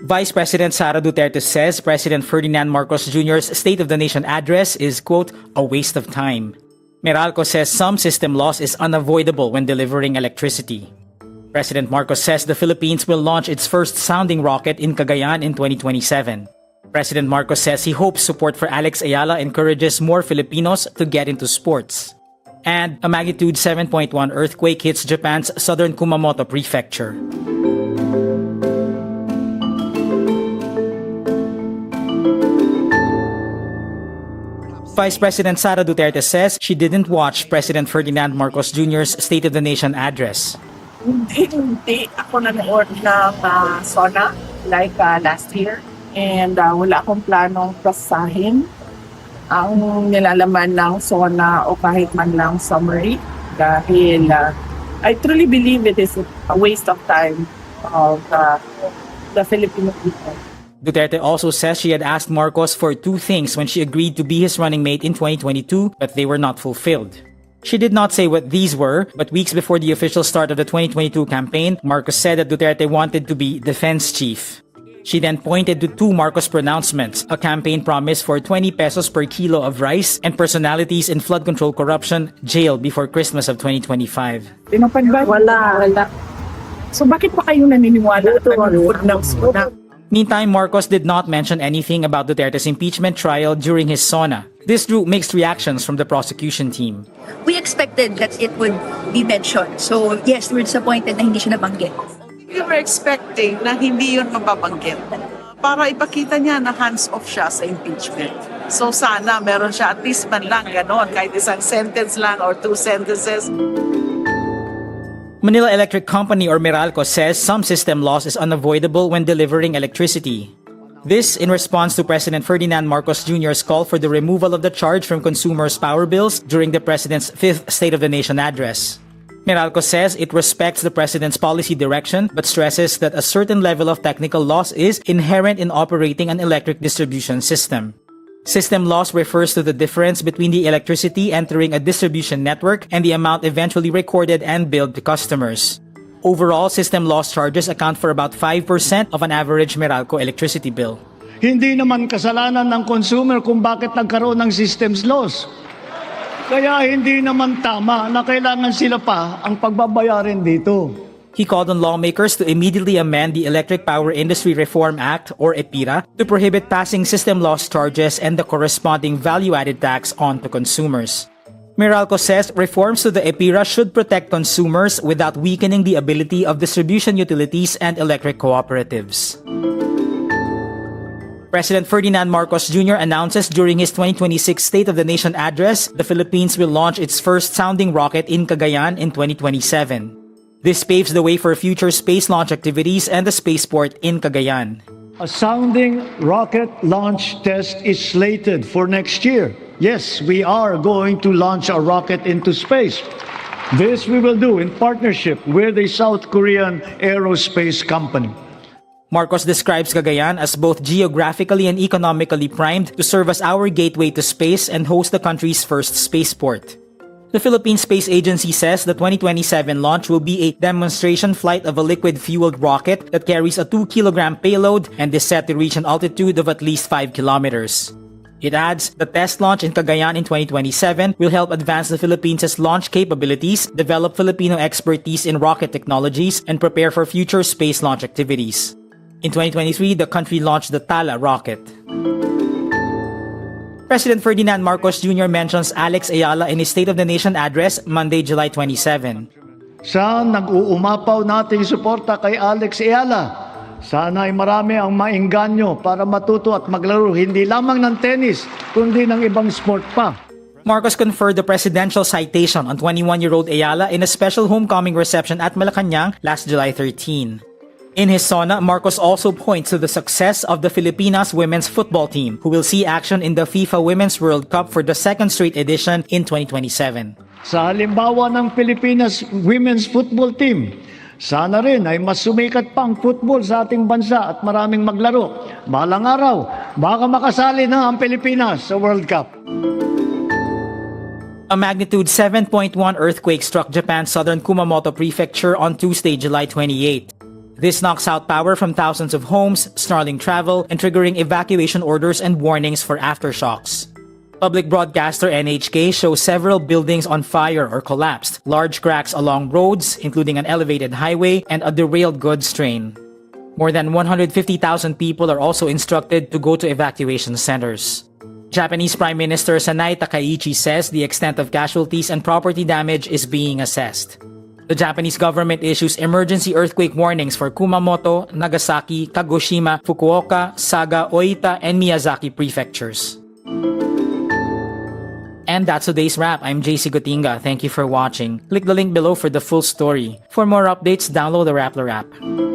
Vice President Sara Duterte says President Ferdinand Marcos Jr.'s State of the Nation address is, quote, a waste of time. Meralco says some system loss is unavoidable when delivering electricity. President Marcos says the Philippines will launch its first sounding rocket in Cagayan in 2027. President Marcos says he hopes support for Alex Eala encourages more Filipinos to get into sports. And a magnitude 7.1 earthquake hits Japan's southern Kumamoto prefecture. Vice President Sara Duterte says she didn't watch President Ferdinand Marcos Jr.'s State of the Nation address. Hindi ako nanood ng SONA like last year. And wala akong planong basahin ang nilalaman ng SONA o kahit man lang summary dahil I truly believe it is a waste of time of the Filipino people. Duterte also says she had asked Marcos for two things when she agreed to be his running mate in 2022, but they were not fulfilled. She did not say what these were, but weeks before the official start of the 2022 campaign, Marcos said that Duterte wanted to be defense chief. She then pointed to two Marcos pronouncements, a campaign promise for 20 pesos per kilo of rice and personalities in flood control corruption jailed before Christmas of 2025. Tinupad ba? Wala. So bakit pa kayo naniniwala at nanonood ng SONA? Meantime, Marcos did not mention anything about Duterte's impeachment trial during his SONA. This drew mixed reactions from the prosecution team. We expected that it would be mentioned. So yes, we're disappointed na hindi siya nabanggit. We were expecting na hindi yun mababanggit para ipakita niya na hands-off siya sa impeachment. So sana meron siya at least man lang ganon, kahit isang sentence lang or two sentences. Manila Electric Company or Meralco says some system loss is unavoidable when delivering electricity. This in response to President Ferdinand Marcos Jr.'s call for the removal of the charge from consumers' power bills during the President's fifth State of the Nation address. Meralco says it respects the President's policy direction but stresses that a certain level of technical loss is inherent in operating an electric distribution system. System loss refers to the difference between the electricity entering a distribution network and the amount eventually recorded and billed to customers. Overall, system loss charges account for about 5% of an average Meralco electricity bill. Hindi naman kasalanan ng consumer kung bakit nagkaroon ng systems loss. Kaya hindi naman tama na kailangan sila pa ang pagbabayarin dito. He called on lawmakers to immediately amend the Electric Power Industry Reform Act, or EPIRA, to prohibit passing system loss charges and the corresponding value-added tax on to consumers. Meralco says reforms to the EPIRA should protect consumers without weakening the ability of distribution utilities and electric cooperatives. President Ferdinand Marcos Jr. announces during his 2026 State of the Nation address, the Philippines will launch its first sounding rocket in Cagayan in 2027. This paves the way for future space launch activities and the spaceport in Cagayan. A sounding rocket launch test is slated for next year. Yes, we are going to launch a rocket into space. This we will do in partnership with a South Korean aerospace company. Marcos describes Cagayan as both geographically and economically primed to serve as our gateway to space and host the country's first spaceport. The Philippine Space Agency says the 2027 launch will be a demonstration flight of a liquid-fueled rocket that carries a 2-kilogram payload and is set to reach an altitude of at least 5 kilometers. It adds, the test launch in Cagayan in 2027 will help advance the Philippines' launch capabilities, develop Filipino expertise in rocket technologies, and prepare for future space launch activities. In 2023, the country launched the Tala rocket. President Ferdinand Marcos Jr. mentions Alex Eala in his State of the Nation address Monday, July 27. Sa nag-uumapaw nating suporta kay Alex Eala, sana ay marami ang maingganyo para matuto at maglaro hindi lamang ng tennis, kundi ng ibang sport pa. Marcos conferred the presidential citation on 21-year-old Eala in a special homecoming reception at Malacanang last July 13. In his SONA, Marcos also points to the success of the Filipinas women's football team, who will see action in the FIFA Women's World Cup for the second straight edition in 2027. Sa halimbawa ng Pilipinas women's football team, sana rin ay mas sumikat pa ang football sa ating bansa at maraming maglaro. Balang araw, baka makasali na ang Pilipinas sa World Cup. A magnitude 7.1 earthquake struck Japan's southern Kumamoto prefecture on Tuesday, July 28. This knocks out power from thousands of homes, snarling travel, and triggering evacuation orders and warnings for aftershocks. Public broadcaster NHK shows several buildings on fire or collapsed, large cracks along roads, including an elevated highway, and a derailed goods train. More than 150,000 people are also instructed to go to evacuation centers. Japanese Prime Minister Sanai Takaichi says the extent of casualties and property damage is being assessed. The Japanese government issues emergency earthquake warnings for Kumamoto, Nagasaki, Kagoshima, Fukuoka, Saga, Oita, and Miyazaki prefectures. And that's today's wrap. I'm JC Gotinga. Thank you for watching. Click the link below for the full story. For more updates, download the wRap.